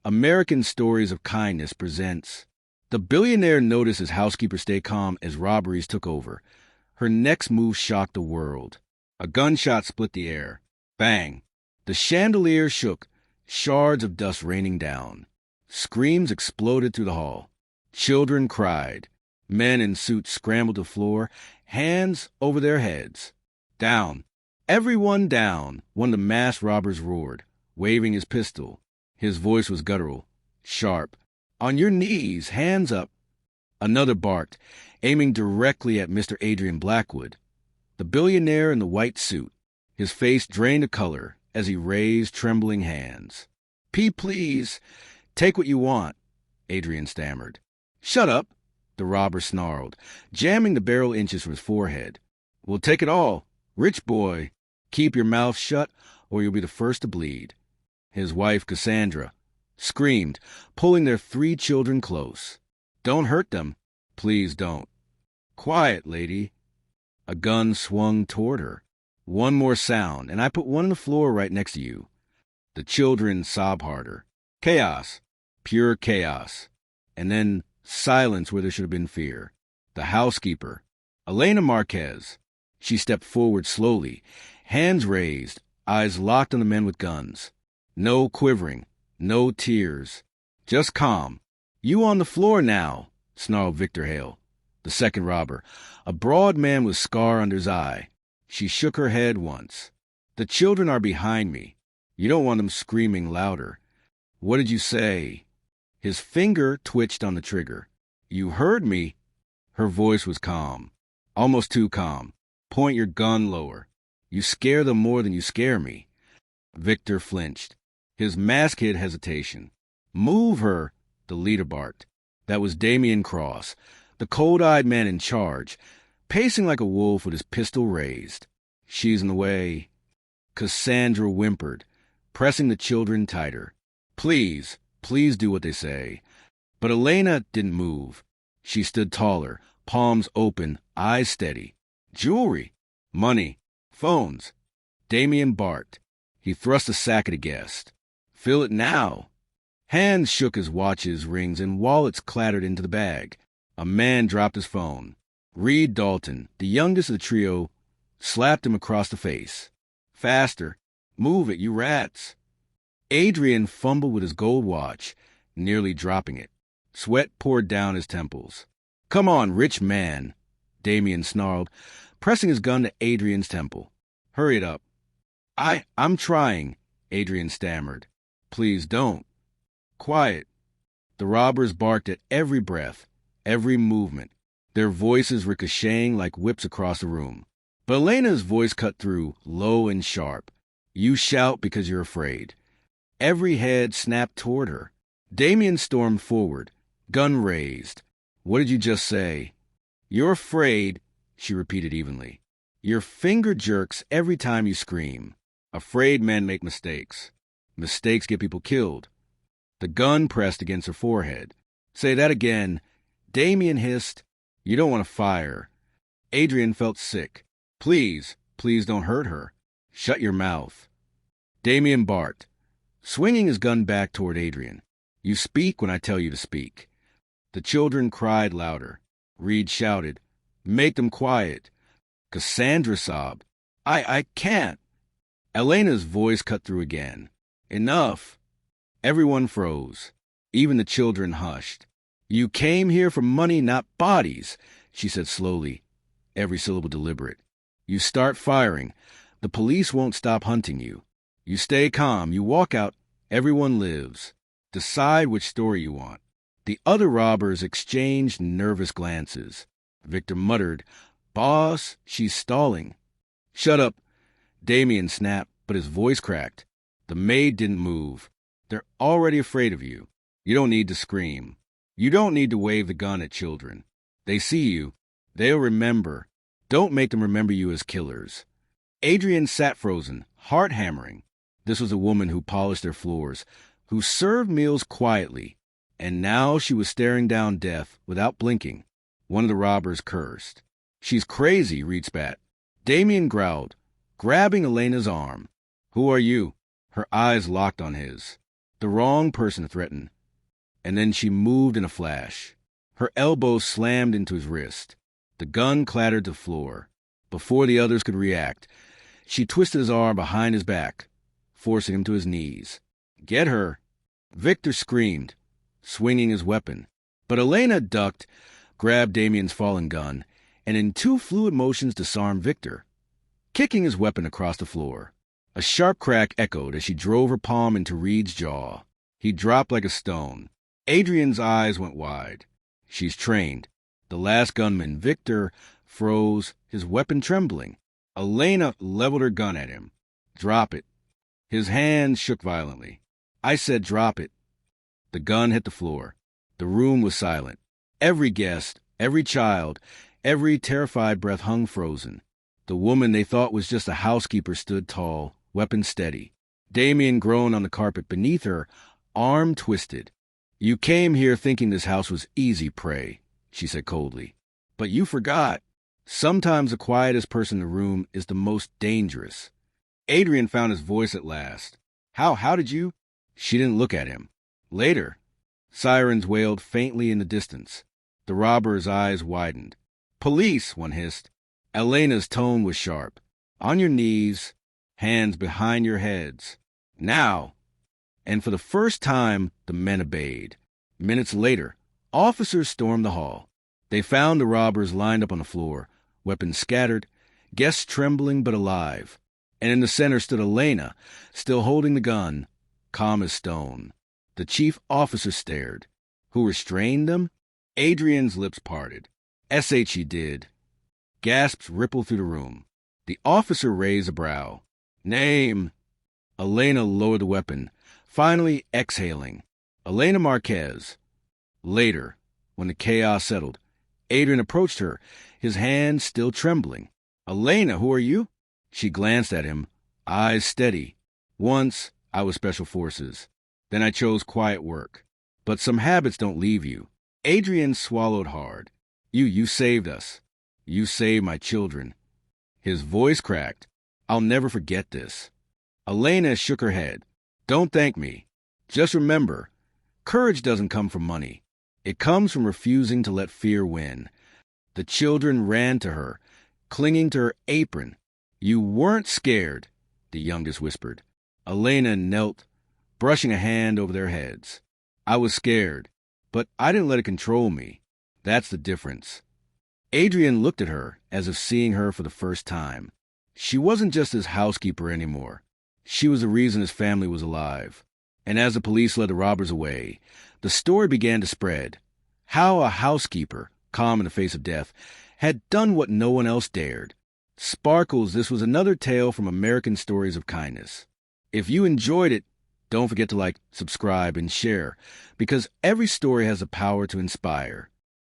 American Stories of Kindness presents The Billionaire noticed his housekeeper stay calm as robberies took over. Her next move shocked the world. A gunshot split the air. Bang! The chandelier shook, shards of dust raining down. Screams exploded through the hall. Children cried. Men in suits scrambled to the floor, hands over their heads. Down! Everyone down! One of the masked robbers roared, waving his pistol. His voice was guttural, sharp. On your knees, hands up. Another barked, aiming directly at Mr. Adrian Blackwood. The billionaire in the white suit, his face drained of color as he raised trembling hands. Please, take what you want, Adrian stammered. Shut up, the robber snarled, jamming the barrel inches from his forehead. We'll take it all. Rich boy, keep your mouth shut or you'll be the first to bleed. His wife, Cassandra, screamed, pulling their 3 children close. Don't hurt them. Please don't. Quiet, lady. A gun swung toward her. One more sound, and I put one on the floor right next to you. The children sobbed harder. Chaos. Pure chaos. And then silence where there should have been fear. The housekeeper, Elena Marquez. She stepped forward slowly, hands raised, eyes locked on the men with guns. No quivering, no tears, just calm. You on the floor now, snarled Victor Hale, the second robber, a broad man with scar under his eye. She shook her head once. The children are behind me. You don't want them screaming louder. What did you say? His finger twitched on the trigger. You heard me. Her voice was calm, almost too calm. Point your gun lower. You scare them more than you scare me. Victor flinched. His mask hid hesitation. Move her, the leader barked. That was Damian Cross, the cold-eyed man in charge, pacing like a wolf with his pistol raised. She's in the way. Cassandra whimpered, pressing the children tighter. Please do what they say. But Elena didn't move. She stood taller, palms open, eyes steady. Jewelry, money, phones. Damian barked. He thrust a sack at a guest. Fill it now. Hands shook as watches, rings, and wallets clattered into the bag. A man dropped his phone. Reed Dalton, the youngest of the trio, slapped him across the face. Faster. Move it, you rats. Adrian fumbled with his gold watch, nearly dropping it. Sweat poured down his temples. Come on, rich man, Damian snarled, pressing his gun to Adrian's temple. Hurry it up. I'm trying, Adrian stammered. Please don't. Quiet. The robbers barked at every breath, every movement, their voices ricocheting like whips across the room. But Elena's voice cut through, low and sharp. You shout because you're afraid. Every head snapped toward her. Damian stormed forward, gun raised. What did you just say? You're afraid, she repeated evenly. Your finger jerks every time you scream. Afraid men make mistakes. Mistakes get people killed. The gun pressed against her forehead. Say that again. Damian hissed. You don't want to fire. Adrian felt sick. Please don't hurt her. Shut your mouth. Damian barked, swinging his gun back toward Adrian. You speak when I tell you to speak. The children cried louder. Reed shouted, Make them quiet. Cassandra sobbed, I can't. Elena's voice cut through again. Enough. Everyone froze. Even the children hushed. You came here for money, not bodies, she said slowly, every syllable deliberate. You start firing. The police won't stop hunting you. You stay calm. You walk out. Everyone lives. Decide which story you want. The other robbers exchanged nervous glances. Victor muttered, Boss, she's stalling. Shut up. Damian snapped, but his voice cracked. The maid didn't move. They're already afraid of you. You don't need to scream. You don't need to wave the gun at children. They see you. They'll remember. Don't make them remember you as killers. Adrian sat frozen, heart hammering. This was a woman who polished their floors, who served meals quietly, and now she was staring down death without blinking. One of the robbers cursed. She's crazy, Reed spat. Damian growled, grabbing Elena's arm. Who are you? Her eyes locked on his. The wrong person threatened, and then she moved in a flash. Her elbow slammed into his wrist. The gun clattered to the floor. Before the others could react, she twisted his arm behind his back, forcing him to his knees. "Get her!" Victor screamed, swinging his weapon. But Elena ducked, grabbed Damien's fallen gun, and in two fluid motions disarmed Victor, kicking his weapon across the floor. A sharp crack echoed as she drove her palm into Reed's jaw. He dropped like a stone. Adrian's eyes went wide. She's trained. The last gunman, Victor, froze, his weapon trembling. Elena leveled her gun at him. "Drop it." His hand shook violently. "I said drop it." The gun hit the floor. The room was silent. Every guest, every child, every terrified breath hung frozen. The woman they thought was just a housekeeper stood tall, weapon steady. Damien groaned on the carpet beneath her, arm twisted. "You came here thinking this house was easy prey," she said coldly. "But you forgot. Sometimes the quietest person in the room is the most dangerous." Adrian found his voice at last. How did you?" She didn't look at him. "Later." Sirens wailed faintly in the distance. The robber's eyes widened. "Police!" one hissed. Elena's tone was sharp. "On your knees, hands behind your heads. Now!" And for the first time, the men obeyed. Minutes later, officers stormed the hall. They found the robbers lined up on the floor, weapons scattered, guests trembling but alive. And in the center stood Elena, still holding the gun, calm as stone. The chief officer stared. "Who restrained them?" Adrian's lips parted. "S.H. he did." Gasps rippled through the room. The officer raised a brow. "Name." Elena lowered the weapon, finally exhaling. "Elena Marquez." Later, when the chaos settled, Adrian approached her, his hand still trembling. "Elena, who are you?" She glanced at him, eyes steady. "Once, I was Special Forces. Then I chose quiet work. But some habits don't leave you." Adrian swallowed hard. You saved us. You saved my children." His voice cracked. "I'll never forget this." Elena shook her head. "Don't thank me. Just remember, courage doesn't come from money. It comes from refusing to let fear win." The children ran to her, clinging to her apron. "You weren't scared," the youngest whispered. Elena knelt, brushing a hand over their heads. "I was scared, but I didn't let it control me. That's the difference." Adrian looked at her as if seeing her for the first time. She wasn't just his housekeeper anymore. She was the reason his family was alive. And as the police led the robbers away, the story began to spread. How a housekeeper, calm in the face of death, had done what no one else dared. Sparkles, this was another tale from American Stories of Kindness. If you enjoyed it, don't forget to like, subscribe, and share, because every story has the power to inspire.